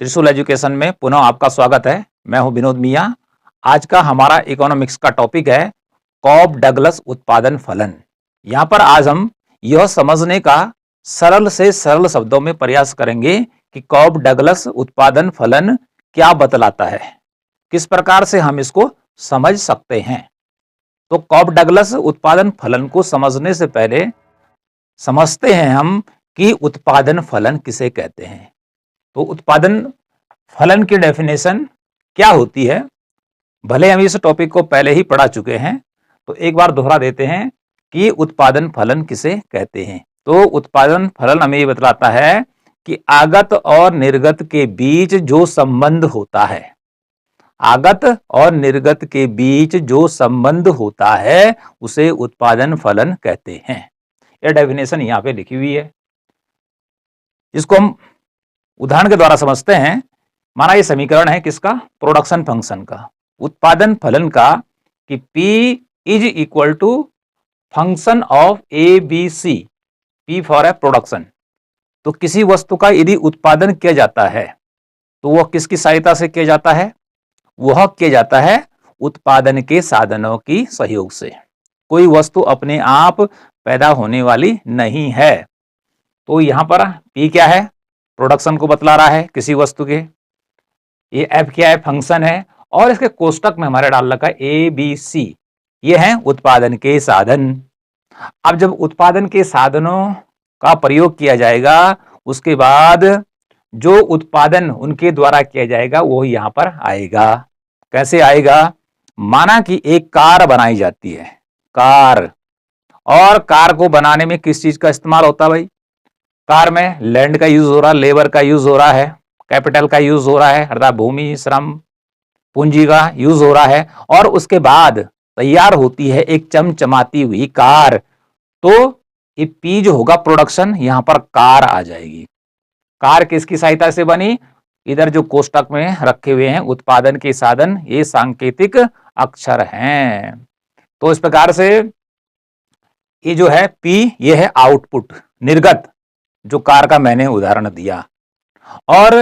त्रिशूल एजुकेशन में पुनः आपका स्वागत है। मैं हूं विनोद मिया। आज का हमारा इकोनॉमिक्स का टॉपिक है कॉब डगलस उत्पादन फलन। यहां पर आज हम यह समझने का सरल से सरल शब्दों में प्रयास करेंगे कि कॉब डगलस उत्पादन फलन क्या बतलाता है, किस प्रकार से हम इसको समझ सकते हैं। तो कॉब डगलस उत्पादन फलन को समझने से पहले समझते हैं हम कि उत्पादन फलन किसे कहते हैं। तो उत्पादन फलन की डेफिनेशन क्या होती है, भले हम इस टॉपिक को पहले ही पढ़ा चुके हैं, तो एक बार दोहरा देते हैं कि उत्पादन फलन किसे कहते हैं। तो उत्पादन फलन हमें ये बतलाता है कि आगत और निर्गत के बीच जो संबंध होता है, आगत और निर्गत के बीच जो संबंध होता है उसे उत्पादन फलन कहते हैं। यह डेफिनेशन यहां पे लिखी हुई है। इसको हम उदाहरण के द्वारा समझते हैं। माना ये समीकरण है किसका, प्रोडक्शन फंक्शन का, उत्पादन फलन का, कि P is equal to function of A B C, P for A production. तो किसी वस्तु का यदि उत्पादन किया जाता है तो वह किसकी सहायता से किया जाता है, वह किया जाता है उत्पादन के साधनों की सहयोग से। कोई वस्तु अपने आप पैदा होने वाली नहीं है। तो यहां पर P क्या है, प्रोडक्शन को बतला रहा है किसी वस्तु के। ये F क्या है, फंक्शन है, और इसके कोष्टक में हमारे डाल रखा है ए बी सी, ये है उत्पादन के साधन। अब जब उत्पादन के साधनों का प्रयोग किया जाएगा उसके बाद जो उत्पादन उनके द्वारा किया जाएगा वो यहां पर आएगा। कैसे आएगा, माना कि एक कार बनाई जाती है, कार, और कार को बनाने में किस चीज का इस्तेमाल होता है भाई, कार में लैंड का यूज हो रहा है, लेबर का यूज हो रहा है, कैपिटल का यूज हो रहा है, अर्थात भूमि श्रम पूंजी का यूज हो रहा है, और उसके बाद तैयार होती है एक चमचमाती हुई कार। तो ये पी जो होगा प्रोडक्शन, यहां पर कार आ जाएगी। कार किसकी सहायता से बनी, इधर जो कोष्टक में रखे हुए हैं उत्पादन के साधन, ये सांकेतिक अक्षर हैं। तो इस प्रकार से ये जो है पी, ये है आउटपुट, निर्गत, जो कार का मैंने उदाहरण दिया, और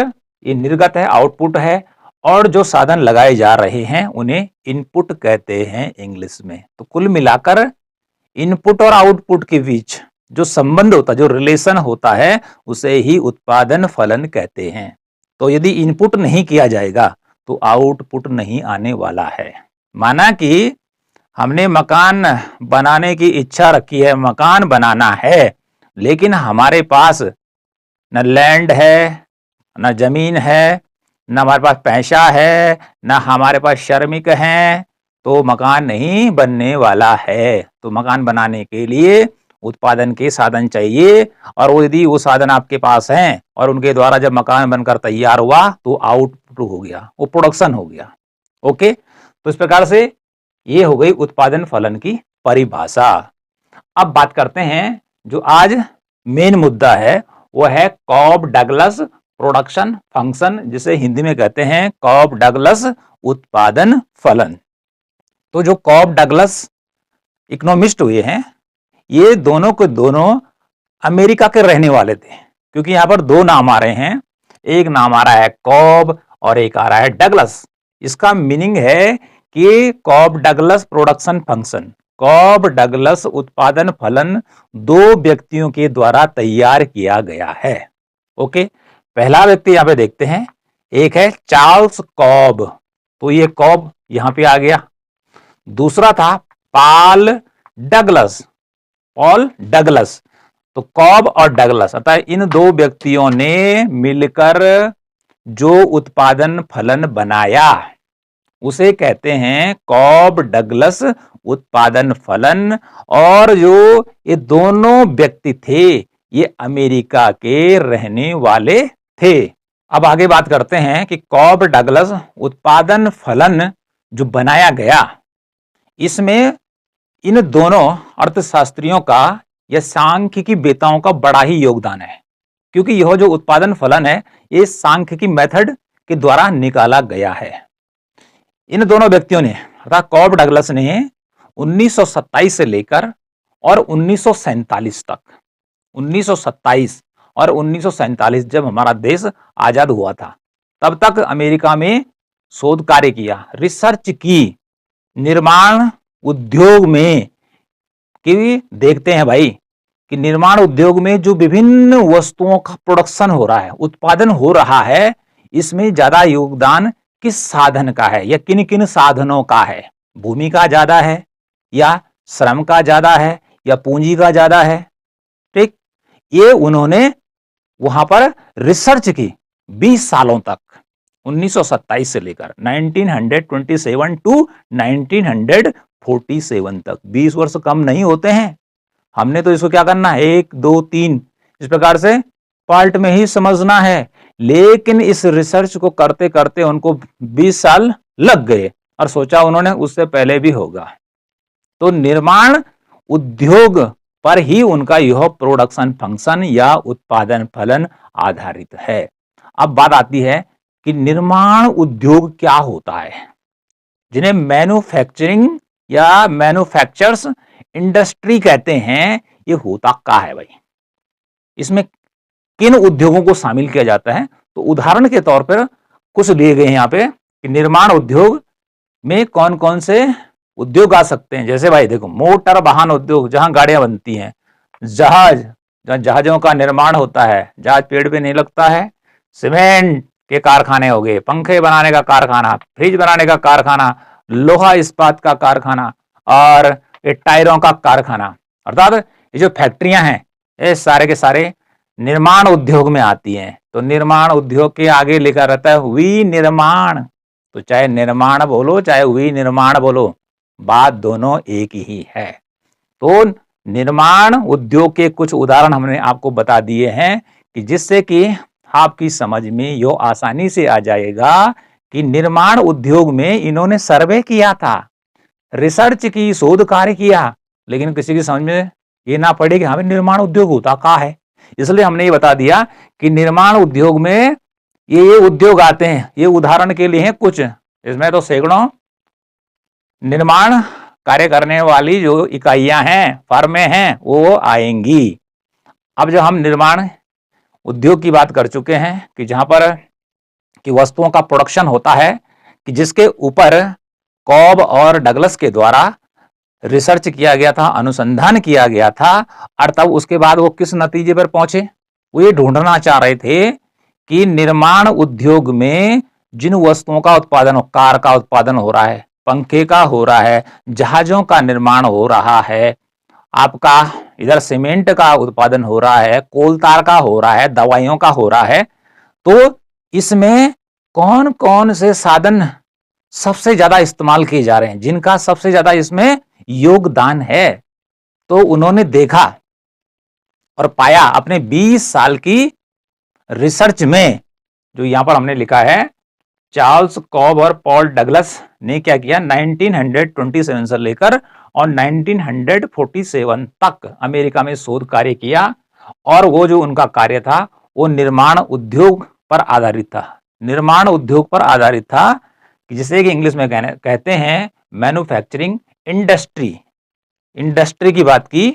ये निर्गत है, आउटपुट है, और जो साधन लगाए जा रहे हैं उन्हें इनपुट कहते हैं इंग्लिश में। तो कुल मिलाकर इनपुट और आउटपुट के बीच जो संबंध होता है, जो रिलेशन होता है, उसे ही उत्पादन फलन कहते हैं। तो यदि इनपुट नहीं किया जाएगा तो आउटपुट नहीं आने वाला है। माना कि हमने मकान बनाने की इच्छा रखी है, मकान बनाना है, लेकिन हमारे पास न लैंड है, न जमीन है, न हमारे पास पैसा है, न हमारे पास श्रमिक हैं, तो मकान नहीं बनने वाला है। तो मकान बनाने के लिए उत्पादन के साधन चाहिए, और वो यदि वो साधन आपके पास हैं और उनके द्वारा जब मकान बनकर तैयार हुआ तो आउटपुट हो गया, वो प्रोडक्शन हो गया। ओके, तो इस प्रकार से ये हो गई उत्पादन फलन की परिभाषा। अब बात करते हैं जो आज मेन मुद्दा है, वो है कॉब डगलस प्रोडक्शन फंक्शन, जिसे हिंदी में कहते हैं कॉब डगलस उत्पादन फलन। तो जो कॉब डगलस इकोनॉमिस्ट हुए हैं, ये दोनों के दोनों अमेरिका के रहने वाले थे, क्योंकि यहां पर दो नाम आ रहे हैं, एक नाम आ रहा है कॉब और एक आ रहा है डगलस। इसका मीनिंग है कि Cobb Douglas production function, Cobb Douglas उत्पादन फलन दो व्यक्तियों के द्वारा तैयार किया गया है। ओके, पहला व्यक्ति यहां पे देखते हैं, एक है चार्ल्स कॉब, तो ये कॉब यहां पे आ गया। दूसरा था पॉल डगलस, पॉल डगलस। तो कॉब और डगलस, अतः इन दो व्यक्तियों ने मिलकर जो उत्पादन फलन बनाया उसे कहते हैं कॉब डगलस उत्पादन फलन। और जो ये दोनों व्यक्ति थे ये अमेरिका के रहने वाले थे। अब आगे बात करते हैं कि कॉब डगलस उत्पादन फलन जो बनाया गया, इसमें इन दोनों अर्थशास्त्रियों का या सांख्यिकी वेताओं का बड़ा ही योगदान है, क्योंकि यह जो उत्पादन फलन है ये सांख्यिकी मेथड के द्वारा निकाला गया है। इन दोनों व्यक्तियों ने, अर्थात कॉब डगलस ने 1927 से लेकर और 1947 तक, 1927 और 1947 जब हमारा देश आजाद हुआ था, तब तक अमेरिका में शोध कार्य किया, रिसर्च की, निर्माण उद्योग में। कि देखते हैं भाई कि निर्माण उद्योग में जो विभिन्न वस्तुओं का प्रोडक्शन हो रहा है, उत्पादन हो रहा है, इसमें ज्यादा योगदान किस साधन का है या किन किन साधनों का है? भूमि का ज्यादा है या श्रम का ज्यादा है या पूंजी का ज्यादा है? ठीक, ये उन्होंने वहां पर रिसर्च की 20 सालों तक, 1927 से लेकर 1927 टू 1947 तक। 20 वर्ष कम नहीं होते हैं। हमने तो इसको क्या करना है, 1 2 3 इस प्रकार से पार्ट में ही समझना है। लेकिन इस रिसर्च को करते करते उनको 20 साल लग गए और सोचा उन्होंने उससे पहले भी होगा। तो निर्माण उद्योग पर ही उनका यह प्रोडक्शन फंक्शन या उत्पादन फलन आधारित है। अब बात आती है कि निर्माण उद्योग क्या होता है, जिन्हें मैन्युफैक्चरिंग या मैन्युफैक्चर्स इंडस्ट्री कहते हैं। ये होता क्या है भाई? इसमें किन उद्योगों को शामिल किया जाता है? तो उदाहरण के तौर पर कुछ लिए गए हैं यहाँ पे कि निर्माण उद्योग में कौन कौन से उद्योग आ सकते हैं। जैसे भाई देखो, मोटर वाहन उद्योग, जहां गाड़ियां बनती हैं, जहाज, जहां जहाजों का निर्माण होता है, जहाज पेड़ पे नहीं लगता है, सीमेंट के कारखाने हो गए, पंखे बनाने का कारखाना, फ्रिज बनाने का कारखाना, लोहा इस्पात का कारखाना और ये टायरों का कारखाना, अर्थात ये जो फैक्ट्रियां हैं ये सारे के सारे निर्माण उद्योग में आती हैं। तो निर्माण उद्योग के आगे लिखा रहता है विनिर्माण। तो चाहे निर्माण बोलो चाहे विनिर्माण बोलो, बात दोनों एक ही है। तो निर्माण उद्योग के कुछ उदाहरण हमने आपको बता दिए हैं कि जिससे कि आपकी समझ में यो आसानी से आ जाएगा कि निर्माण उद्योग में इन्होंने सर्वे किया था, रिसर्च की, शोध कार्य किया, लेकिन किसी की समझ में ये ना पड़े कि हमें निर्माण उद्योग होता क्या है। इसलिए हमने ये बता दिया कि निर्माण उद्योग में ये उद्योग आते हैं। ये उदाहरण के लिए हैं कुछ, इसमें तो सैकड़ों निर्माण कार्य करने वाली जो इकाइयां हैं, फर्में हैं, वो आएंगी। अब जब हम निर्माण उद्योग की बात कर चुके हैं कि जहां पर कि वस्तुओं का प्रोडक्शन होता है, कि जिसके ऊपर कॉब और डगलस के द्वारा रिसर्च किया गया था, अनुसंधान किया गया था, और तब उसके बाद वो किस नतीजे पर पहुंचे? वो ये ढूंढना चाह रहे थे कि निर्माण उद्योग में जिन वस्तुओं का उत्पादन, कार का उत्पादन हो रहा है, पंखे का हो रहा है, जहाजों का निर्माण हो रहा है, आपका इधर सीमेंट का उत्पादन हो रहा है, कोल तार का हो रहा है, दवाइयों का हो रहा है, तो इसमें कौन कौन से साधन सबसे ज्यादा इस्तेमाल किए जा रहे हैं, जिनका सबसे ज्यादा इसमें योगदान है? तो उन्होंने देखा और पाया अपने 20 साल की रिसर्च में, जो यहां पर हमने लिखा है, चार्ल्स कॉब और पॉल डगलस ने क्या किया, 1927 से लेकर और 1947 तक अमेरिका में शोध कार्य किया। और वो जो उनका कार्य था वो निर्माण उद्योग पर आधारित था। निर्माण उद्योग पर आधारित था कि जिसे कि इंग्लिश में कहते हैं मैन्युफैक्चरिंग इंडस्ट्री। इंडस्ट्री की बात की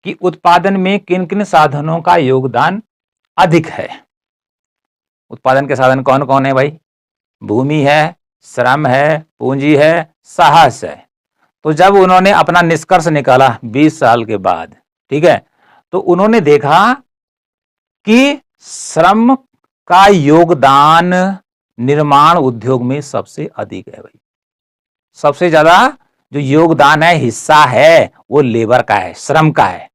कि उत्पादन में किन किन साधनों का योगदान अधिक है। उत्पादन के साधन कौन कौन है भाई? भूमि है, श्रम है, पूंजी है, साहस है। तो जब उन्होंने अपना निष्कर्ष निकाला 20 साल के बाद, ठीक है, तो उन्होंने देखा कि श्रम का योगदान निर्माण उद्योग में सबसे अधिक है भाई। सबसे ज्यादा जो योगदान है, हिस्सा है, वो लेबर का है, श्रम का है।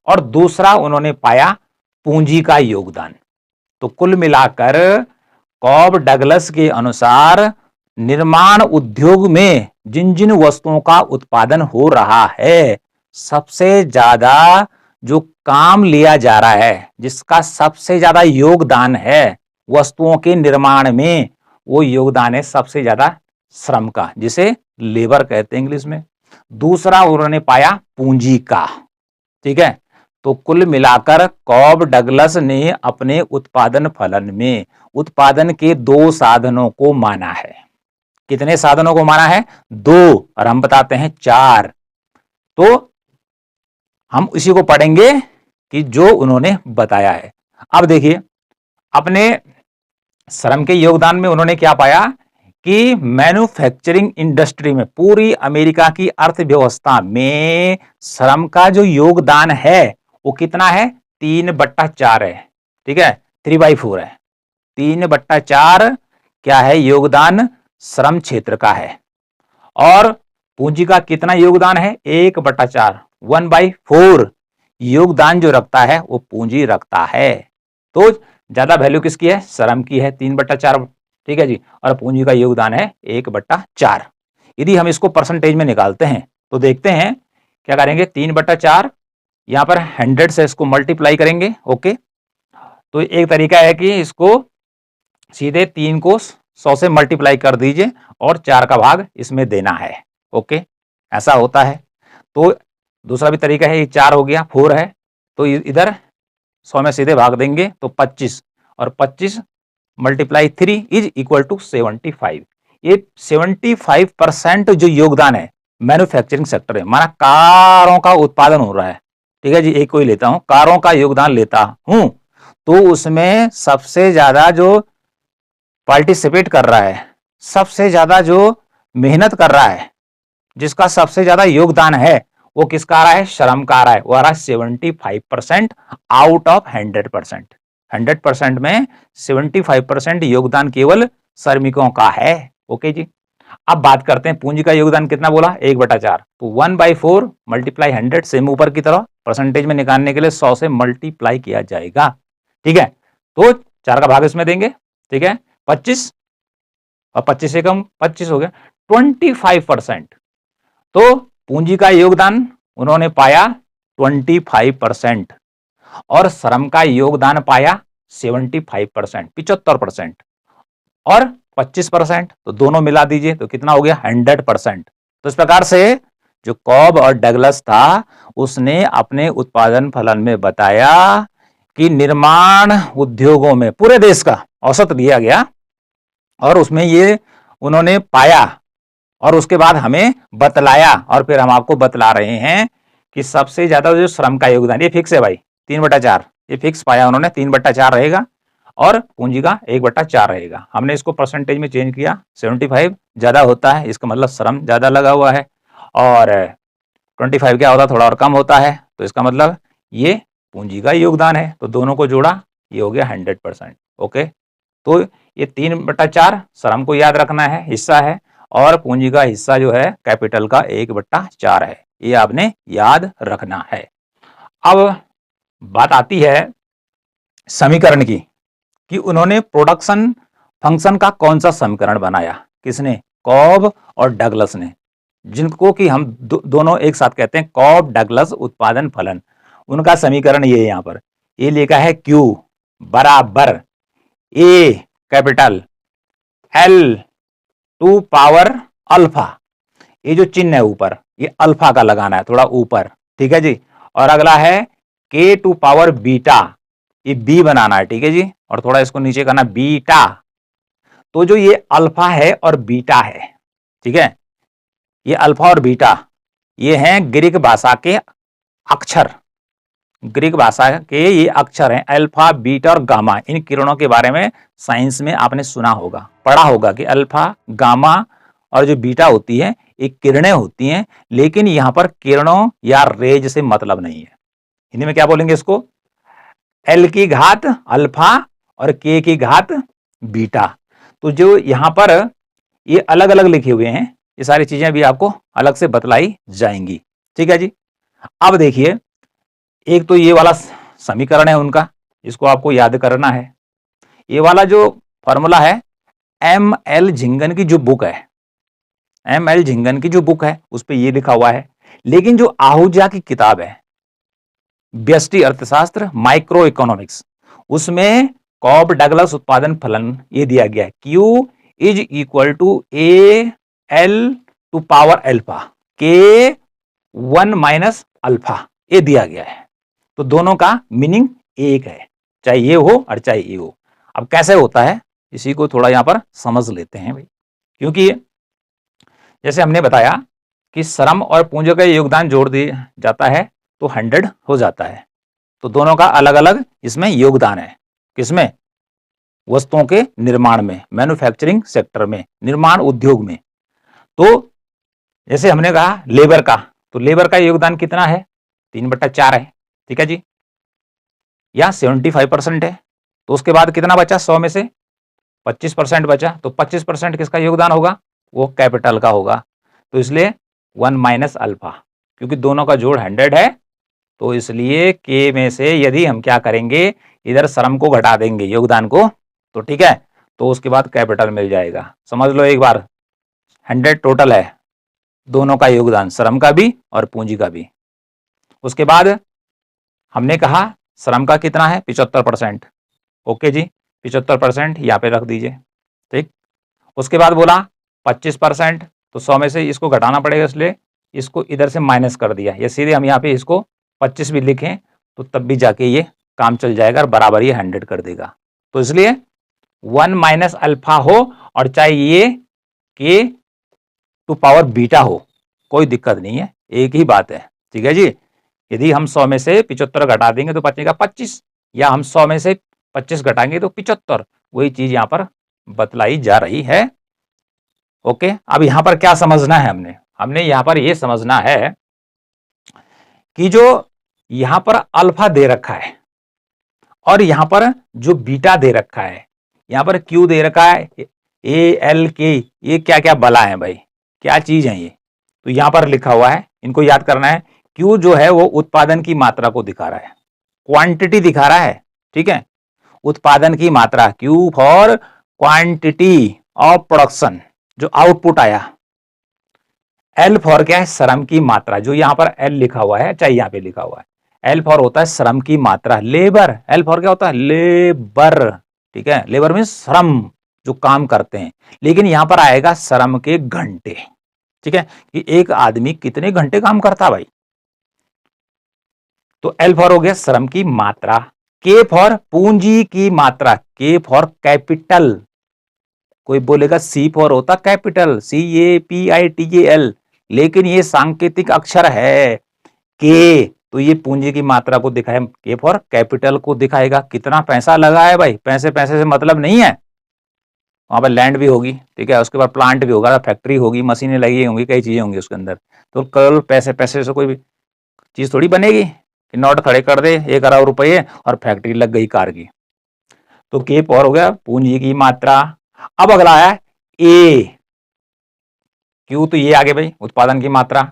और दूसरा उन्होंने पाया पूंजी का योगदान। तो कुल मिलाकर कॉब डगलस के अनुसार निर्माण उद्योग में जिन जिन वस्तुओं का उत्पादन हो रहा है, सबसे ज्यादा जो काम लिया जा रहा है, जिसका सबसे ज्यादा योगदान है वस्तुओं के निर्माण में, वो योगदान है सबसे ज्यादा श्रम का, जिसे लेबर कहते हैं इंग्लिश में। दूसरा उन्होंने पाया पूंजी का। ठीक है, तो कुल मिलाकर कॉब डगलस ने अपने उत्पादन फलन में उत्पादन के 2 साधनों को माना है। कितने साधनों को माना है? 2, और हम बताते हैं 4। तो हम इसी को पढ़ेंगे कि जो उन्होंने बताया है। अब देखिए, अपने श्रम के योगदान में उन्होंने क्या पाया कि मैन्युफैक्चरिंग इंडस्ट्री में, पूरी अमेरिका की अर्थव्यवस्था में श्रम का जो योगदान है वो कितना है, 3/4 है। ठीक है, 3/4 है। 3/4 क्या है योगदान श्रम क्षेत्र का है। और पूंजी का कितना योगदान है, 1/4, 1/4 योगदान जो रखता है वो पूंजी रखता है। तो ज्यादा वैल्यू किसकी है, श्रम की है, 3/4। ठीक है जी, और पूंजी का योगदान है 1/4। यदि हम इसको परसेंटेज में निकालते हैं तो देखते हैं क्या करेंगे, 3/4 यहां पर 100 से इसको मल्टीप्लाई करेंगे। ओके, तो एक तरीका है कि इसको सीधे 3 को 100 से मल्टीप्लाई कर दीजिए और 4 का भाग इसमें देना है। ओके, ऐसा होता है। तो दूसरा भी तरीका है, ये 4 हो गया, 4 है तो इधर 100 में सीधे भाग देंगे तो 25, और 25 मल्टीप्लाई 3 इज इक्वल टू 75। ये 75% जो योगदान है मैन्युफैक्चरिंग सेक्टर है, माना कारों का उत्पादन हो रहा है। ठीक है जी, एक कोई लेता हूं, कारों का योगदान लेता हूं, तो उसमें सबसे ज्यादा जो पार्टिसिपेट कर रहा है, सबसे ज्यादा जो मेहनत कर रहा है, जिसका सबसे ज्यादा योगदान है, वो किसका आ रहा है, श्रम का आ रहा है। वो आ रहा है 75% आउट ऑफ 100%। 100% में 75% योगदान केवल श्रमिकों का है। ओके जी, अब बात करते हैं पूंजी का योगदान कितना बोला, 1/4। तो 1/4 मल्टीप्लाई 100, सेम ऊपर की तरह परसेंटेज में निकालने के लिए 100 से मल्टीप्लाई किया जाएगा। ठीक है, तो 4 का भाग इसमें देंगे। ठीक है, 25 और 25 से कम 25 हो गया, 25%। तो पूंजी का योगदान उन्होंने पाया 25% और श्रम का योगदान पाया 75%, 75% और 25%, तो दोनों मिला दीजिए तो कितना हो गया, 100%। तो इस प्रकार से जो कॉब और डगलस था उसने अपने उत्पादन फलन में बताया कि निर्माण उद्योगों में पूरे देश का औसत दिया गया और उसमें ये उन्होंने पाया और उसके बाद हमें बतलाया, और फिर हम आपको बतला रहे हैं कि सबसे ज्यादा जो श्रम का योगदान, ये फिक्स है भाई, 3/4 ये फिक्स पाया उन्होंने, 3/4 रहेगा और पूंजी का 1/4 रहेगा। हमने इसको परसेंटेज में चेंज किया, 75 ज्यादा होता है, इसका मतलब श्रम ज्यादा लगा हुआ है, और 25 क्या होता है, थोड़ा और कम होता है, तो इसका मतलब ये पूंजी का योगदान है। तो दोनों को जोड़ा, ये हो गया 100%। ओके, तो ये 3/4 श्रम को याद रखना है, हिस्सा है, और पूंजी का हिस्सा जो है कैपिटल का 1/4 है, ये आपने याद रखना है। अब बात आती है समीकरण की, कि उन्होंने प्रोडक्शन फंक्शन का कौन सा समीकरण बनाया, किसने, कॉब और डगलस ने, जिनको कि हम दोनों एक साथ कहते हैं कॉब डगलस उत्पादन फलन। उनका समीकरण ये यहां पर ये लिखा है, Q बराबर A capital L to power alpha. ये जो चिन्ह है ऊपर, ये अल्फा का लगाना है थोड़ा ऊपर। ठीक है जी, और अगला है K टू पावर बीटा, ये B बनाना है। ठीक है जी, और थोड़ा इसको नीचे करना, बीटा। तो जो ये अल्फा है और बीटा है, ठीक है, ये अल्फा और बीटा ये हैं ग्रीक भाषा के अक्षर, ग्रीक भाषा के ये अक्षर हैं, अल्फा बीटा और गामा। इन किरणों के बारे में साइंस में आपने सुना होगा, पढ़ा होगा कि अल्फा गामा और जो बीटा होती है ये किरणें होती हैं, लेकिन यहां पर किरणों या रेज से मतलब नहीं है। हिंदी में क्या बोलेंगे इसको, एल की घात अल्फा और के की घात बीटा। तो जो यहां पर ये अलग अलग लिखे हुए हैं, ये सारी चीजें भी आपको अलग से बतलाई जाएंगी। ठीक है जी, अब देखिए, एक तो ये वाला समीकरण है उनका, इसको आपको याद करना है। ये वाला जो फॉर्मूला है, एम एल झिंगन की जो बुक है, एम एल झिंगन की जो बुक है उस पर ये लिखा हुआ है, लेकिन जो आहूजा की किताब है व्यष्टि अर्थशास्त्र माइक्रो इकोनॉमिक्स, उसमें कॉब डगलस उत्पादन फलन ये दिया गया है, Q is equal to A L to power alpha के 1 माइनस अल्फा, ये दिया गया है। तो दोनों का मीनिंग एक है, चाहे ये हो और चाहे ये हो। अब कैसे होता है इसी को थोड़ा यहां पर समझ लेते हैं भाई, क्योंकि जैसे हमने बताया कि श्रम और पूंजी का योगदान जोड़ दिया जाता है तो 100 हो जाता है। तो दोनों का अलग अलग इसमें योगदान है, किसमें, वस्तुओं के निर्माण में, मैन्युफैक्चरिंग सेक्टर में, निर्माण उद्योग में। तो जैसे हमने कहा लेबर का, तो लेबर का योगदान कितना है? 3/4 है, ठीक है जी, या 75% है। तो उसके बाद कितना बचा? 100 में से 25% बचा, तो 25% किसका योगदान होगा? वो कैपिटल का होगा। तो इसलिए 1 माइनस अल्फा, क्योंकि दोनों का जोड़ 100 है, तो इसलिए के में से यदि हम क्या करेंगे, इधर श्रम को घटा देंगे, योगदान को, तो ठीक है, तो उसके बाद कैपिटल मिल जाएगा। समझ लो एक बार, 100 टोटल है, दोनों का योगदान, श्रम का भी और पूंजी का भी। उसके बाद हमने कहा श्रम का कितना है? 75%। ओके जी, 75% यहाँ पे रख दीजिए, ठीक। उसके बाद बोला 25%, तो 100 में से इसको घटाना पड़ेगा, इसलिए इसको इधर से माइनस कर दिया, या सीधे हम यहाँ पे इसको 25 भी लिखें तो तब भी जाके ये काम चल जाएगा और बराबर ये 100 कर देगा। तो इसलिए 1 माइनस अल्फा हो और चाहे ये के टू पावर बीटा हो, कोई दिक्कत नहीं है, एक ही बात है, ठीक है जी। यदि हम 100 में से 75 घटा देंगे तो बचेगा 25, या हम 100 में से 25 घटाएंगे तो 75, वही चीज यहां पर बतलाई जा रही है। ओके, अब यहां पर क्या समझना है? हमने यहां पर यह समझना है कि जो यहां पर अल्फा दे रखा है और यहां पर जो बीटा दे रखा है, यहां पर क्यू दे रखा है, ए एल के, ये क्या क्या बला है भाई, क्या चीज है ये? तो यहां पर लिखा हुआ है, इनको याद करना है। क्यू जो है वो उत्पादन की मात्रा को दिखा रहा है, क्वांटिटी दिखा रहा है, ठीक है, उत्पादन की मात्रा, Q for quantity of production, जो आउटपुट आया। एल फॉर क्या है? श्रम की मात्रा, जो यहां पर एल लिखा हुआ है, चाहे यहां पे लिखा हुआ है, एल फॉर होता है श्रम की मात्रा, लेबर। एल फॉर क्या होता है? लेबर, ठीक है, लेबर मीन श्रम, जो काम करते हैं, लेकिन यहां पर आएगा श्रम के घंटे, ठीक है, कि एक आदमी कितने घंटे काम करता भाई। तो एल फॉर हो गया श्रम की मात्रा, के फॉर पूंजी की मात्रा, के फॉर कैपिटल, कोई बोलेगा सी फॉर होता कैपिटल, CAPITAL, लेकिन ये सांकेतिक अक्षर है के, तो ये पूंजी की मात्रा को दिखाए, के फॉर कैपिटल को दिखाएगा, कितना पैसा लगा है भाई, पैसे पैसे से मतलब नहीं है, वहां पर लैंड भी होगी, ठीक है, उसके बाद प्लांट भी होगा, फैक्ट्री होगी, मशीनें लगी होंगी, कई चीजें होंगी उसके अंदर, तो केवल पैसे पैसे से कोई भी चीज थोड़ी बनेगी कि नोट खड़े कर दे 1 अरब रुपये और फैक्ट्री लग गई कार की। तो के पावर हो गया पूंजी की मात्रा। अब अगला है ए, क्यू तो ये आगे भाई उत्पादन की मात्रा,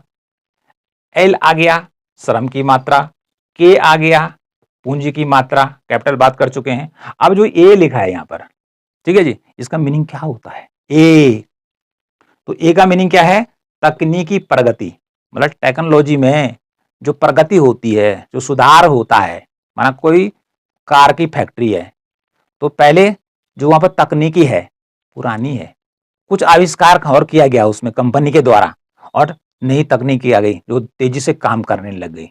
एल आ गया श्रम की मात्रा, के आ गया पूंजी की मात्रा, कैपिटल बात कर चुके हैं। अब जो ए लिखा है यहां पर, ठीक है जी, इसका मीनिंग क्या होता है? ए, तो ए का मीनिंग क्या है? तकनीकी प्रगति, मतलब टेक्नोलॉजी में जो प्रगति होती है, जो सुधार होता है, माना कोई कार की फैक्ट्री है, तो पहले जो वहां पर तकनीकी है पुरानी है, कुछ आविष्कार और किया गया उसमें कंपनी के द्वारा, और नई तकनीकी आ गई जो तेजी से काम करने लग गई।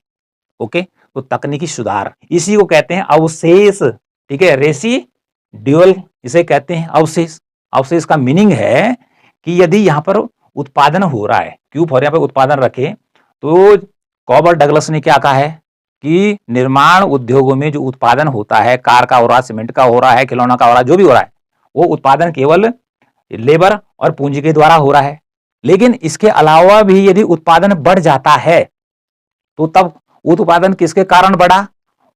ओके, तो तकनीकी सुधार, इसी को कहते हैं अवशेष, ठीक है, रेसिड्यूअल इसे कहते हैं अवशेष। अवशेष का मीनिंग है कि यदि यहां पर उत्पादन हो रहा है, क्यूब और यहां पर उत्पादन रखे, तो कॉब और डगलस ने क्या कहा है कि निर्माण उद्योगों में जो उत्पादन होता है, कार का हो रहा है, सीमेंट का हो रहा है, खिलौना का हो रहा है, जो भी हो रहा है, वो उत्पादन केवल लेबर और पूंजी के द्वारा हो रहा है। लेकिन इसके अलावा भी यदि उत्पादन बढ़ जाता है, तो तब उत्पादन किसके कारण बढ़ा?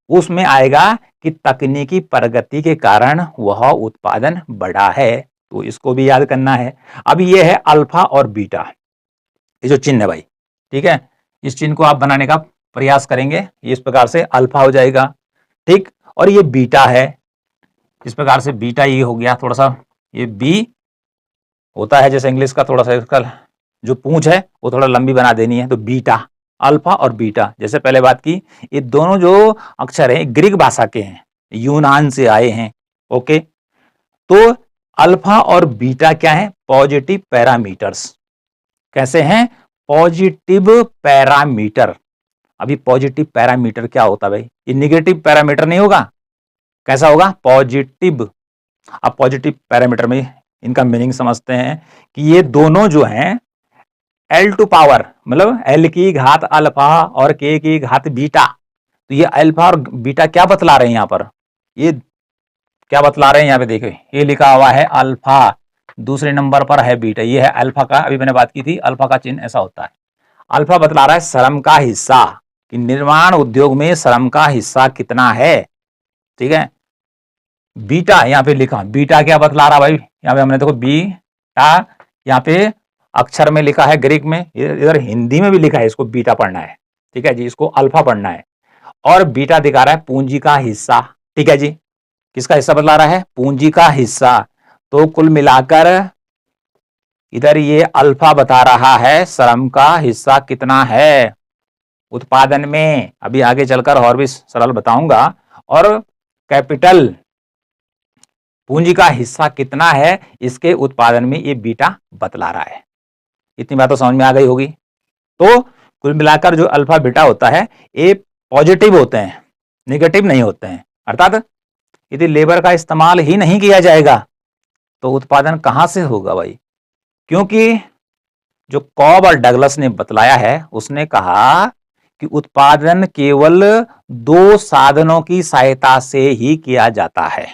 उसमें आएगा कि तकनीकी प्रगति के कारण वह उत्पादन बढ़ा है, तो इसको भी याद करना है। अब यह है अल्फा और बीटा, ये जो चिन्ह है भाई, ठीक है, इस चिन्ह को आप बनाने का प्रयास करेंगे, ये इस प्रकार से अल्फा हो जाएगा, ठीक, और ये बीटा है, इस प्रकार से बीटा ये हो गया, थोड़ा सा ये बी होता है जैसे इंग्लिश का, थोड़ा सा इसका जो पूंछ है वो थोड़ा लंबी बना देनी है, तो बीटा, अल्फा और बीटा, जैसे पहले बात की, ये दोनों जो अक्षर हैं ग्रीक भाषा के हैं, यूनान से आए हैं। ओके, तो अल्फा और बीटा क्या है? Positive parameters. कैसे हैं? Positive parameter. अभी पॉजिटिव पैरामीटर क्या होता है भाई? ये निगेटिव पैरामीटर नहीं होगा, कैसा होगा? पॉजिटिव। अब पॉजिटिव पैरामीटर में इनका मीनिंग समझते हैं कि ये दोनों जो हैं एल टू पावर, मतलब एल की घात अल्फा और के की घात बीटा, तो ये अल्फा और बीटा क्या बतला रहे हैं यहां पर? ये क्या बतला रहे हैं यहाँ पे देखिए, ये लिखा हुआ है अल्फा, दूसरे नंबर पर है बीटा, ये है अल्फा का, अभी मैंने बात की थी अल्फा का चिन्ह ऐसा होता है। अल्फा बतला रहा है श्रम का हिस्सा, कि निर्माण उद्योग में श्रम का हिस्सा कितना है, ठीक है। बीटा यहाँ पे लिखा, बीटा क्या बतला रहा भाई, यहाँ पे हमने देखो बीटा यहाँ पे अक्षर में लिखा है ग्रीक में, इधर हिंदी में भी लिखा है, इसको बीटा पढ़ना है, ठीक है जी, इसको अल्फा पढ़ना है। और बीटा दिखा रहा है पूंजी का हिस्सा, ठीक है जी, किसका हिस्सा बतला रहा है, पूंजी का हिस्सा। तो कुल मिलाकर इधर ये अल्फा बता रहा है श्रम का हिस्सा कितना है उत्पादन में, अभी आगे चलकर और भी सरल बताऊंगा। और कैपिटल पूंजी का हिस्सा कितना है इसके उत्पादन में, ये बीटा बतला रहा है। इतनी बात तो समझ में आ गई होगी। तो कुल मिलाकर जो अल्फा बीटा होता है ये पॉजिटिव होते हैं, नेगेटिव नहीं होते हैं। अर्थात यदि लेबर का इस्तेमाल ही नहीं किया जाएगा तो उत्पादन कहां से होगा भाई, क्योंकि जो कॉब और डगलस ने बतलाया है उसने कहा कि उत्पादन केवल दो साधनों की सहायता से ही किया जाता है,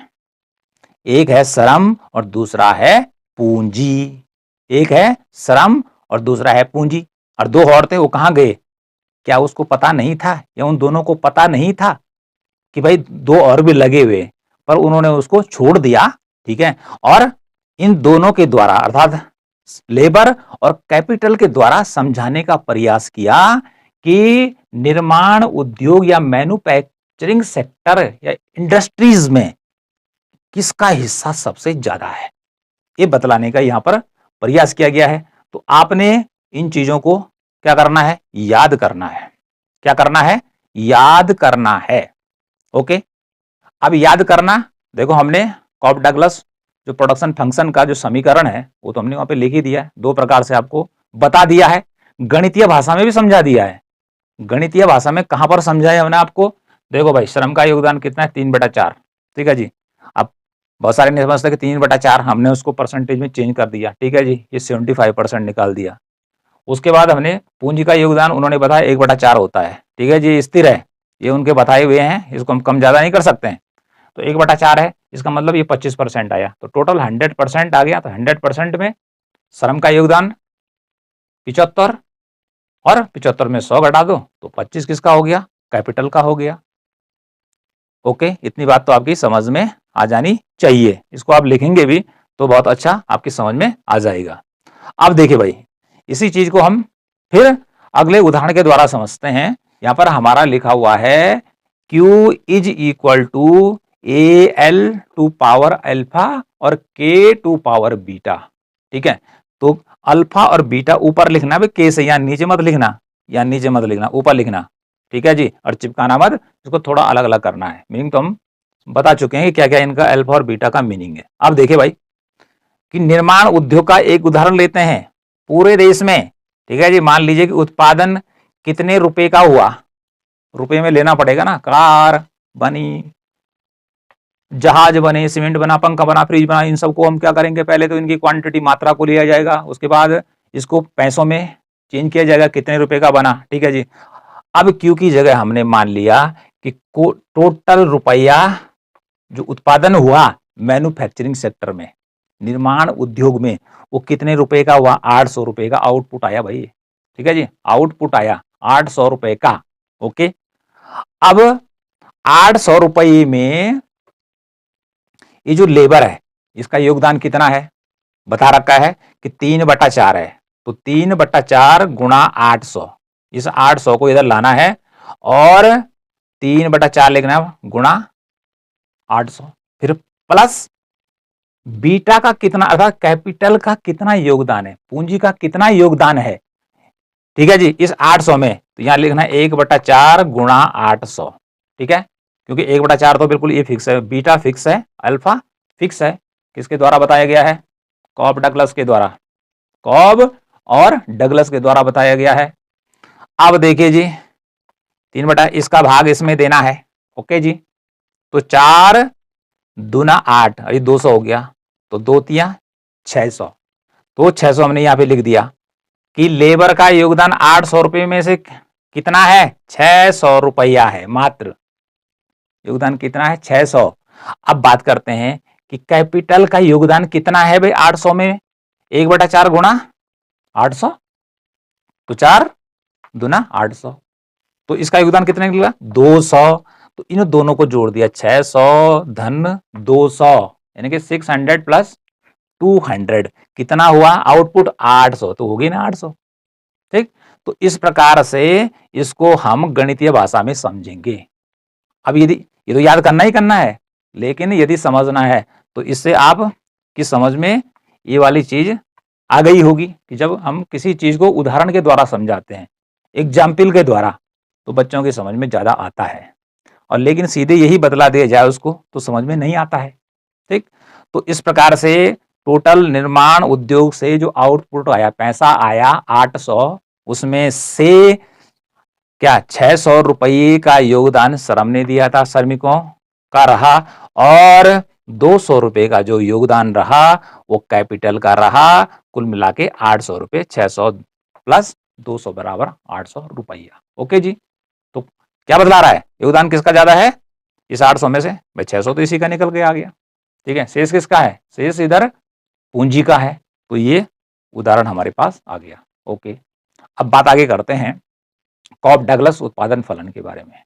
एक है श्रम और दूसरा है पूंजी, एक है श्रम और दूसरा है पूंजी। और दो और थे, वो कहां गए, क्या उसको पता नहीं था या उन दोनों को पता नहीं था कि भाई दो और भी लगे हुए, पर उन्होंने उसको छोड़ दिया, ठीक है। और इन दोनों के द्वारा अर्थात लेबर और कैपिटल के द्वारा समझाने का प्रयास किया कि निर्माण उद्योग या मैन्युफैक्चरिंग सेक्टर या इंडस्ट्रीज में किसका हिस्सा सबसे ज्यादा है, ये बतलाने का यहां पर प्रयास किया गया है। तो आपने इन चीजों को क्या करना है, याद करना है। क्या करना है, याद करना है। ओके, अब याद करना, देखो हमने कॉब डगलस जो प्रोडक्शन फंक्शन का जो समीकरण है वो तो हमने वहां पे लिख ही दिया है, दो प्रकार से आपको बता दिया है, गणितीय भाषा में भी समझा दिया है। गणितीय भाषा में कहां पर समझाया हमने आपको, देखो भाई श्रम का योगदान कितना है 3/4, ठीक है जी। अब बहुत सारे नहीं समझते कि 3/4, हमने उसको परसेंटेज में चेंज कर दिया, ठीक है जी, ये 75% निकाल दिया। उसके बाद हमने पूंजी का योगदान उन्होंने बताया 1/4 होता है, ठीक है जी, स्थिर है, ये उनके बताए हुए हैं, इसको हम कम ज्यादा नहीं कर सकते हैं। तो 1/4 है, इसका मतलब ये 25% आया, तो टोटल 100% आ गया। तो 100% में श्रम का योगदान 75, और 75 में 100 घटा दो तो 25 किसका हो गया, कैपिटल का हो गया। ओके, इतनी बात तो आपकी समझ में आ जानी चाहिए, इसको आप लिखेंगे भी तो बहुत अच्छा आपकी समझ में आ जाएगा। अब देखिए भाई, इसी चीज को हम फिर अगले उदाहरण के द्वारा समझते हैं। यहां पर हमारा लिखा हुआ है Q is equal to AL to power alpha और K टू पावर बीटा, ठीक है। तो अल्फा और बीटा ऊपर लिखना है के से, या नीचे मत लिखना, या नीचे मत लिखना, ऊपर लिखना, ठीक है जी, और चिपकाना मत, इसको थोड़ा अलग अलग करना है। मीनिंग तो हम बता चुके हैं कि क्या क्या इनका अल्फा और बीटा का मीनिंग है। अब देखिए भाई कि निर्माण उद्योग का एक उदाहरण लेते हैं पूरे देश में, ठीक है जी। मान लीजिए कि उत्पादन कितने रुपए का हुआ, रुपए में लेना पड़ेगा ना, कार बनी, जहाज बने, सीमेंट बना, पंखा बना, फ्रिज बना, इन सबको हम क्या करेंगे, पहले तो इनकी क्वांटिटी मात्रा को लिया जाएगा, उसके बाद इसको पैसों में चेंज किया जाएगा कितने रुपए का बना, ठीक है जी। अब क्यू की जगह हमने मान लिया कि टोटल रुपया जो उत्पादन हुआ मैन्युफैक्चरिंग सेक्टर में, निर्माण उद्योग में, वो कितने रुपए का हुआ, 800 रुपए का आउटपुट आया भाई, ठीक है जी, आउटपुट आया 800 रुपए का। ओके, अब 800 रुपए में ये जो लेबर है इसका योगदान कितना है, बता रखा है कि 3/4 है, तो 3/4 गुणा 800, इस 800 को इधर लाना है और 3/4 लिखना गुणा 800, फिर प्लस बीटा का कितना अर्थात कैपिटल का कितना योगदान है, पूंजी का कितना योगदान है, ठीक है जी, इस 800 में। तो यहां लिखना है 1/4 गुणा 800, ठीक है, क्योंकि 1/4 तो बिल्कुल ये फिक्स है, बीटा फिक्स है, अल्फा फिक्स है। किसके द्वारा बताया गया है, कॉब डगलस के द्वारा, कॉब और डगलस के द्वारा बताया गया है। अब देखिए जी 3 इसका भाग इसमें देना है, ओके जी। तो 4 दूना 8, अभी 200 हो गया, तो 2 तिया 600, तो 600 हमने यहां पे लिख दिया कि लेबर का योगदान 800 रुपए में से कितना है, 600 रुपया है, मात्र योगदान कितना है 600। अब बात करते हैं कि कैपिटल का योगदान कितना है भाई 800 में, 1/4 गुणा 800, तो 4 दूना 800, तो इसका योगदान कितना निकला 200। तो इन दोनों को जोड़ दिया 600 धन 200 यानी कि 600 प्लस 200 कितना हुआ आउटपुट 800, तो होगी ना 800। ठीक, तो इस प्रकार से इसको हम गणितीय भाषा में समझेंगे। अब यदि ये तो याद करना ही करना है, लेकिन यदि समझना है तो इससे आप की समझ में ये वाली चीज आ गई होगी कि जब हम किसी चीज को उदाहरण के द्वारा समझाते हैं, एग्जाम्पल के द्वारा, तो बच्चों की समझ में ज्यादा आता है। और लेकिन सीधे यही बतला दिया जाए उसको तो समझ में नहीं आता है। ठीक, तो इस प्रकार से टोटल निर्माण उद्योग से जो आउटपुट आया, पैसा आया 800, उसमें से क्या 600 रुपये का योगदान श्रम ने दिया था, श्रमिकों का रहा, और 200 रुपये का जो योगदान रहा वो कैपिटल का रहा। कुल मिला के 800 रुपये, 600 प्लस 200 बराबर 800 रुपया। ओके जी, तो क्या बदला रहा है, योगदान किसका ज्यादा है इस 800 में से, भाई 600 तो इसी का निकल के आ गया। ठीक है, शेष किसका है, शेष इधर पूंजी का है। तो ये उदाहरण हमारे पास आ गया। ओके, अब बात आगे करते हैं कॉब डगलस उत्पादन फलन के बारे में।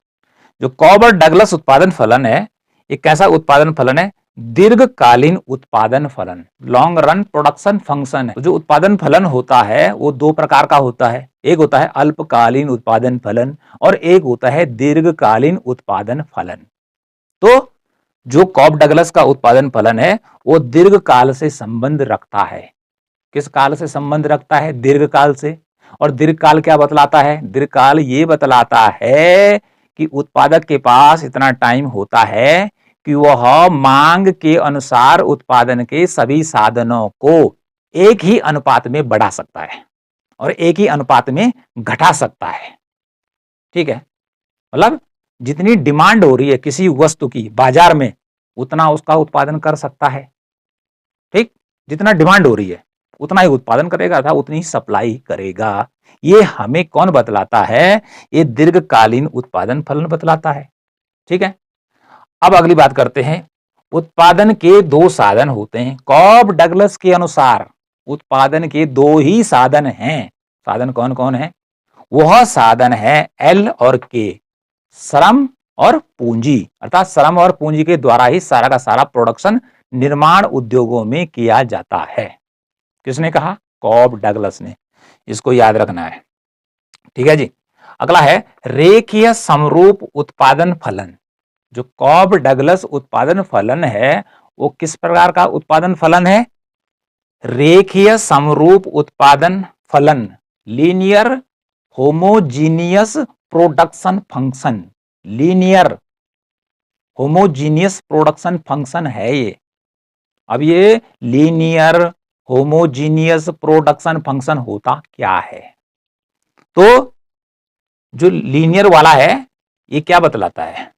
जो कॉब और डगलस उत्पादन फलन है, एक कैसा उत्पादन फलन है, दीर्घकालीन उत्पादन फलन, लॉन्ग रन प्रोडक्शन फंक्शन है। तो जो उत्पादन फलन होता है वो दो प्रकार का होता है, एक होता है अल्पकालीन उत्पादन फलन और एक होता है दीर्घकालीन उत्पादन फलन। तो जो कॉब डगलस का उत्पादन फलन है वो दीर्घकाल से संबंध रखता है। किस काल से संबंध रखता है, दीर्घकाल से। और दीर्घकाल क्या बतलाता है, दीर्घकाल ये बतलाता है कि उत्पादक के पास इतना टाइम होता है कि वह मांग के अनुसार उत्पादन के सभी साधनों को एक ही अनुपात में बढ़ा सकता है और एक ही अनुपात में घटा सकता है। ठीक है, मतलब जितनी डिमांड हो रही है किसी वस्तु की बाजार में उतना उसका उत्पादन कर सकता है। ठीक, जितना डिमांड हो रही है उतना ही उत्पादन करेगा अथवा उतनी ही सप्लाई करेगा। ये हमें कौन बतलाता है, ये दीर्घकालीन उत्पादन फलन बतलाता है। ठीक है, अब अगली बात करते हैं, उत्पादन के दो साधन होते हैं। कॉब डगलस के अनुसार उत्पादन के दो ही साधन हैं। साधन कौन कौन है, वह साधन है एल और के, श्रम और पूंजी, अर्थात श्रम और पूंजी के द्वारा ही सारा का सारा प्रोडक्शन निर्माण उद्योगों में किया जाता है। किसने कहा, कॉब डगलस ने, इसको याद रखना है। ठीक है जी, अगला है रेखीय समरूप उत्पादन फलन। जो कॉब डगलस उत्पादन फलन है वो किस प्रकार का उत्पादन फलन है, रेखीय समरूप उत्पादन फलन, linear homogeneous production function, linear homogeneous production function है ये। अब ये लीनियर होमोजीनियस प्रोडक्शन फंक्शन होता क्या है, तो जो लीनियर वाला है ये क्या बतलाता है,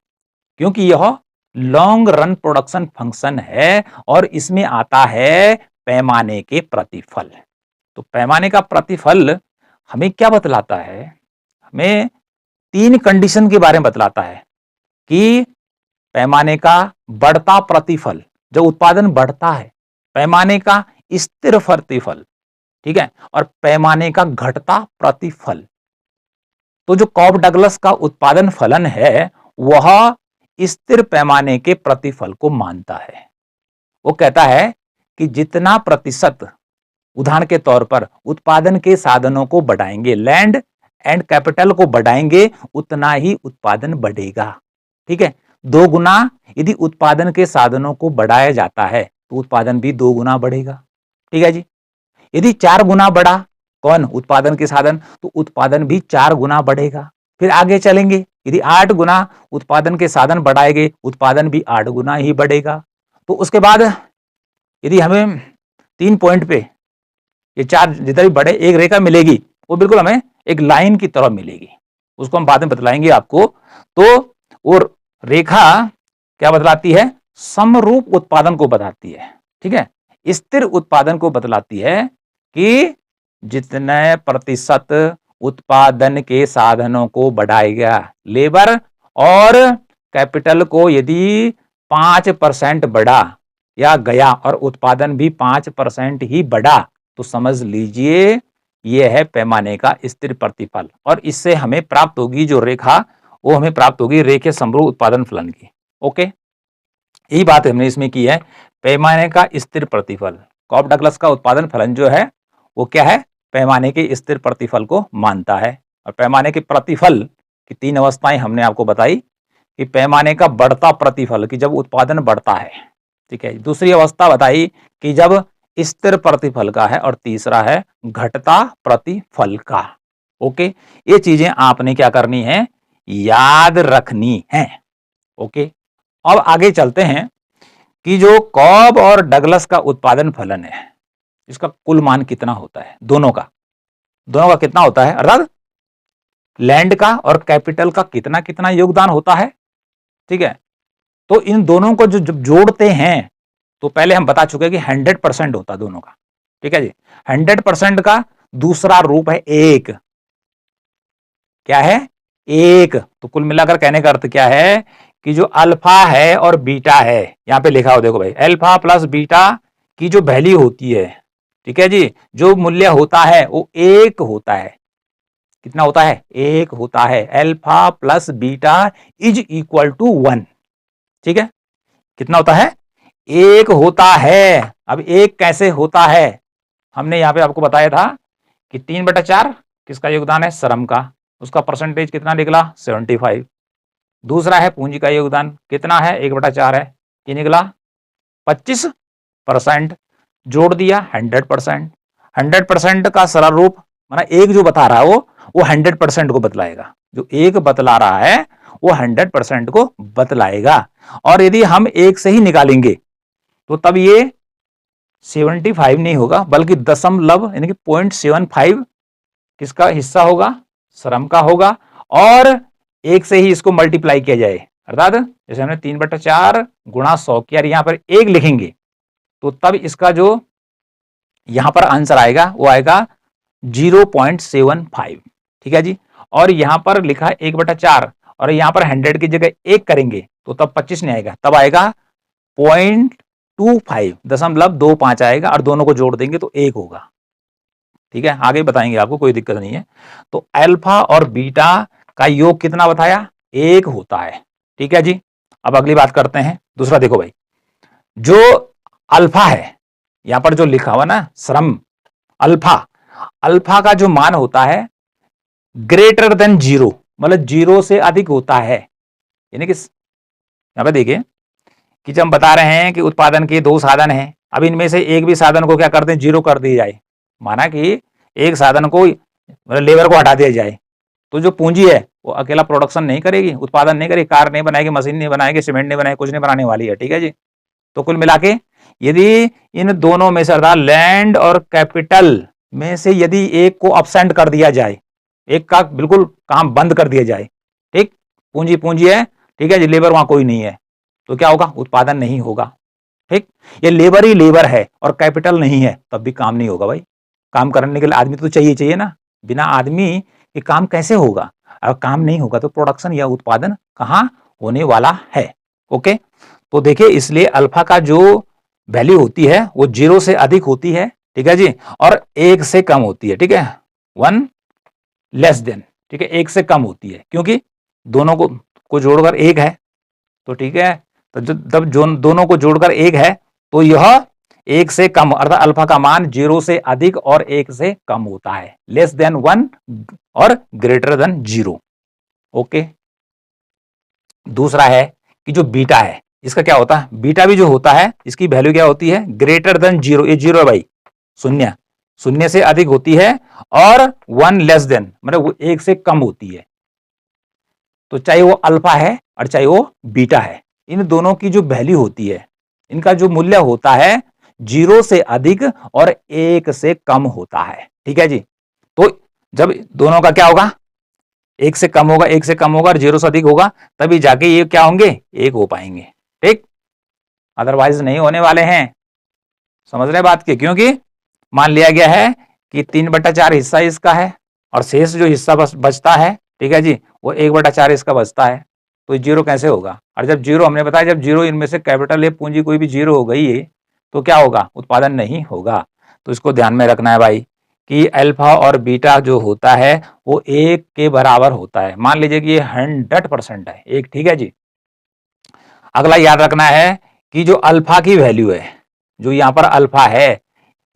क्योंकि यह लॉन्ग रन प्रोडक्शन फंक्शन है और इसमें आता है पैमाने के प्रतिफल। तो पैमाने का प्रतिफल हमें क्या बतलाता है, हमें तीन कंडीशन के बारे में बतलाता है कि पैमाने का बढ़ता प्रतिफल, जब उत्पादन बढ़ता है, पैमाने का स्थिर प्रतिफल, ठीक है, और पैमाने का घटता प्रतिफल। तो जो कॉब डगलस का उत्पादन फलन है वह स्थिर पैमाने के प्रतिफल को मानता है। वो कहता है कि जितना प्रतिशत उदाहरण के तौर पर उत्पादन के साधनों को बढ़ाएंगे, लैंड एंड कैपिटल को बढ़ाएंगे, उतना ही उत्पादन बढ़ेगा। ठीक है, 2 गुना यदि उत्पादन के साधनों को बढ़ाया जाता है तो उत्पादन भी 2 गुना बढ़ेगा। ठीक है जी, यदि 4 गुना बढ़ा कौन, उत्पादन के साधन, तो उत्पादन भी 4 गुना बढ़ेगा। फिर आगे चलेंगे, यदि 8 गुना उत्पादन के साधन बढ़ाएंगे उत्पादन भी 8 गुना ही बढ़ेगा। तो उसके बाद यदि हमें 3 पॉइंट पे ये 4 जितना भी बढ़े एक रेखा मिलेगी, वो बिल्कुल हमें एक लाइन की तरह मिलेगी, उसको हम बाद में बतलाएंगे आपको। तो वो रेखा क्या बतलाती है, समरूप उत्पादन को बताती है। ठीक है, स्थिर उत्पादन को बतलाती है कि जितने प्रतिशत उत्पादन के साधनों को बढ़ाएगा, लेबर और कैपिटल को यदि 5% बढ़ा या गया और उत्पादन भी 5% ही बढ़ा, तो समझ लीजिए यह है पैमाने का स्थिर प्रतिफल। और इससे हमें प्राप्त होगी जो रेखा, वो हमें प्राप्त होगी रेखीय समरूप उत्पादन फलन की। ओके, यही बात हमने इसमें की है, पैमाने का स्थिर प्रतिफल। कॉप डगलस का उत्पादन फलन जो है वो क्या है, पैमाने के स्थिर प्रतिफल को मानता है। और पैमाने के प्रतिफल की 3 अवस्थाएं हमने आपको बताई कि पैमाने का बढ़ता प्रतिफल कि जब उत्पादन बढ़ता है, ठीक है। दूसरी अवस्था बताई कि जब स्थिर प्रतिफल का है, और तीसरा है घटता प्रतिफल का। ओके, ये चीजें आपने क्या करनी है, याद रखनी है। ओके, अब आगे चलते हैं कि जो कॉब और डगलस का उत्पादन फलन है, इसका कुल मान कितना होता है, दोनों का कितना होता है, अर्थात लैंड का और कैपिटल का कितना कितना योगदान होता है, ठीक है। तो इन दोनों को जो जब जोड़ते हैं, तो पहले हम बता चुके हैं कि 100% होता है दोनों का, ठीक है जी। 100% का दूसरा रूप है एक, क्या है, एक। तो कुल मिलाकर कहने का अर्थ क्या है कि जो अल्फा है और बीटा है, यहां पे लिखा हो देखो भाई, अल्फा प्लस बीटा की जो वैल्यू होती है, ठीक है जी, जो मूल्य होता है वो एक होता है। कितना होता है, एक होता है। Alpha plus beta is equal to 1, ठीक है। कितना होता है, एक होता है। अब एक कैसे होता है, हमने यहां पे आपको बताया था कि 3/4 किसका योगदान है, श्रम का, उसका परसेंटेज कितना निकला, 75। दूसरा है पूंजी का योगदान, कितना है, 1/4 है, ये निकला 25%। जोड़ दिया 100%। 100% का सरल रूप माना एक जो बता रहा है वो 100% को बतलाएगा। जो एक बतला रहा है वो 100% को बतलाएगा। और यदि हम एक से ही निकालेंगे तो तब ये 75 नहीं होगा, बल्कि दशमलव यानी कि 0.75 किसका हिस्सा होगा, श्रम का होगा। और एक से ही इसको मल्टीप्लाई किया जाए, अर्थात जैसे हमने 3/4 गुणा 100 किया, यहां पर एक लिखेंगे तो तब इसका जो यहां पर आंसर आएगा वो आएगा 0.75, ठीक है जी। और यहां पर लिखा है 1/4, और यहां पर 100 की जगह एक करेंगे तो तब 25 नहीं आएगा, तब आएगा 0.25, 0.25 आएगा, और दोनों को जोड़ देंगे तो एक होगा, ठीक है। आगे बताएंगे आपको, कोई दिक्कत नहीं है। तो अल्फा और बीटा का योग कितना बताया, एक होता है, ठीक है जी। अब अगली बात करते हैं, दूसरा देखो भाई, जो अल्फा है, यहां पर जो लिखा हुआ ना श्रम, अल्फा का जो मान होता है ग्रेटर देन 0, मतलब 0 से अधिक होता है। यानी कि यहां पर देखिए कि जब हम बता रहे हैं कि उत्पादन के 2 साधन हैं, अब इनमें से एक भी साधन को क्या कर दें, 0 कर दिया जाए, माना कि एक साधन को मतलब लेबर को हटा दिया जाए, तो जो पूंजी है वो अकेला प्रोडक्शन नहीं करेगी, उत्पादन नहीं करेगी, कार नहीं बनाएगी, मशीन नहीं बनाएगी, सीमेंट नहीं बनाएगी, कुछ नहीं बनाने वाली है, ठीक है जी। तो कुल मिला के यदि इन दोनों में से अर्थात लैंड और कैपिटल में से यदि एक को अपसेंट कर दिया जाए, एक का बिल्कुल काम बंद कर दिया जाए, ठीक, पूंजी पूंजी है, ठीक है जी, लेबर वहां कोई नहीं है, तो क्या होगा, उत्पादन नहीं होगा, ठीक। ये लेबर ही लेबर है और कैपिटल नहीं है, तब भी काम नहीं होगा भाई। काम करने के लिए आदमी तो चाहिए ना, बिना आदमी ये काम कैसे होगा। अगर काम नहीं होगा तो प्रोडक्शन या उत्पादन कहां होने वाला है। ओके, तो देखिए इसलिए अल्फा का जो वैल्यू होती है वो 0 से अधिक होती है, ठीक है जी, और 1 से कम होती है, ठीक है, 1 लेस देन, ठीक है, 1 से कम होती है, क्योंकि दोनों को जोड़कर 1 है, तो ठीक है। तो जब दोनों को जोड़कर 1 है तो यह 1 से कम, अर्थात अल्फा का मान 0 से अधिक और 1 से कम होता है, लेस देन 1 और ग्रेटर देन 0। ओके, दूसरा है कि जो बीटा है, इसका क्या होता है, बीटा भी जो होता है इसकी वैल्यू क्या होती है, ग्रेटर देन 0, ये 0 है भाई, शून्य से अधिक होती है, और 1 लेस देन मतलब वो 1 से कम होती है। तो चाहे वो अल्फा है और चाहे वो बीटा है, इन दोनों की जो वैल्यू होती है, इनका जो मूल्य होता है 0 से अधिक और 1 से कम होता है, ठीक है जी। तो जब दोनों का क्या होगा, 1 से कम होगा, 1 से कम होगा और 0 से अधिक होगा, तभी जाके ये क्या होंगे, 1 हो पाएंगे, ठीक, अदरवाइज नहीं होने वाले हैं। समझ रहे बात की, क्योंकि मान लिया गया है कि 3/4 हिस्सा इसका है और शेष जो हिस्सा बचता है, ठीक है जी, वो 1/4 इसका बचता है। तो जीरो कैसे होगा? और जब जीरो, हमने बताया जब जीरो इनमें से कैपिटल ए पूंजी कोई भी जीरो हो गई है तो क्या होगा? उत्पादन नहीं होगा। तो इसको ध्यान में रखना है भाई कि अल्फा और बीटा जो होता है वो एक के बराबर होता है। मान लीजिए कि ये 100% है एक, ठीक है जी। अगला याद रखना है कि जो अल्फा की वैल्यू है, जो यहाँ पर अल्फा है,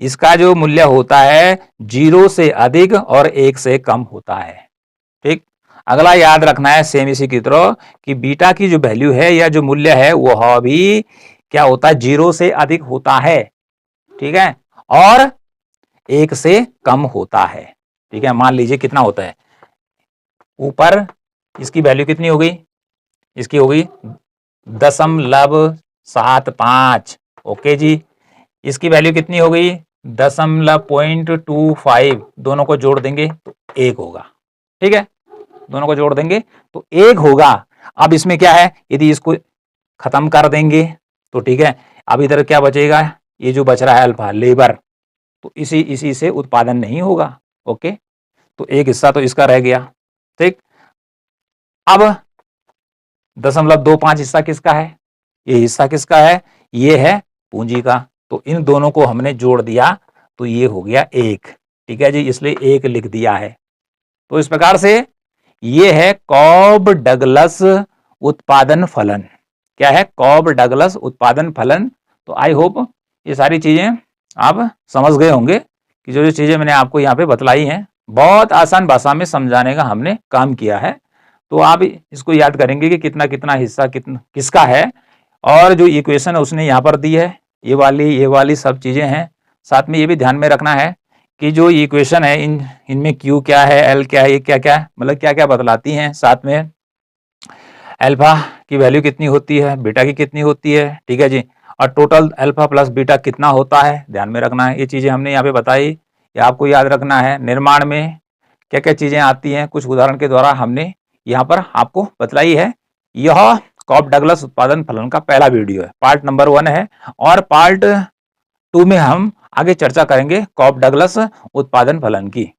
इसका जो मूल्य होता है जीरो से अधिक और एक से कम होता है। ठीक। अगला याद रखना है सेम इसी की तरह कि बीटा की जो वैल्यू है या जो मूल्य है वो भी क्या होता है? जीरो से अधिक होता है, ठीक है, और एक से कम होता है। ठीक है, मान लीजिए कितना होता है? ऊपर इसकी वैल्यू कितनी हो गई? इसकी हो गई 0.75। ओके जी। इसकी वैल्यू कितनी हो गई? 0.25। दोनों को जोड़ देंगे तो एक होगा। ठीक है, दोनों को जोड़ देंगे तो एक होगा। अब इसमें क्या है, यदि इसको खत्म कर देंगे तो ठीक है, अब इधर क्या बचेगा? ये जो बच रहा है अल्फा, लेबर, तो इसी से उत्पादन नहीं होगा। ओके, तो एक हिस्सा तो इसका रह गया। ठीक। अब 0.25 हिस्सा किसका है? ये हिस्सा किसका है? ये है पूंजी का। तो इन दोनों को हमने जोड़ दिया तो ये हो गया एक। ठीक है जी, इसलिए एक लिख दिया है। तो इस प्रकार से ये है कॉब डगलस उत्पादन फलन। क्या है? कॉब डगलस उत्पादन फलन। तो आई होप ये सारी चीजें आप समझ गए होंगे कि जो जो चीजें मैंने आपको यहाँ पे बतलाई हैं, बहुत आसान भाषा में समझाने का हमने काम किया है। तो आप इसको याद करेंगे कि कितना कितना हिस्सा किसका है, और जो इक्वेशन उसने यहाँ पर दी है ये वाली सब चीजें हैं। साथ में ये भी ध्यान में रखना है कि जो इक्वेशन है इनमें क्यू क्या है, एल क्या है, ये क्या क्या मतलब क्या क्या बतलाती हैं। साथ में अल्फा की वैल्यू कितनी होती है, बीटा की कितनी होती है, ठीक है जी, और टोटल अल्फा प्लस बीटा कितना होता है, ध्यान में रखना है। ये चीजें हमने यहाँ पे बताई, ये आपको याद रखना है। निर्माण में क्या क्या चीजें आती हैं, कुछ उदाहरण के द्वारा हमने यहाँ पर आपको बतलाई है। यह कॉब डगलस उत्पादन फलन का पहला वीडियो है, पार्ट नंबर 1 है। और पार्ट 2 में हम आगे चर्चा करेंगे कॉब डगलस उत्पादन फलन की।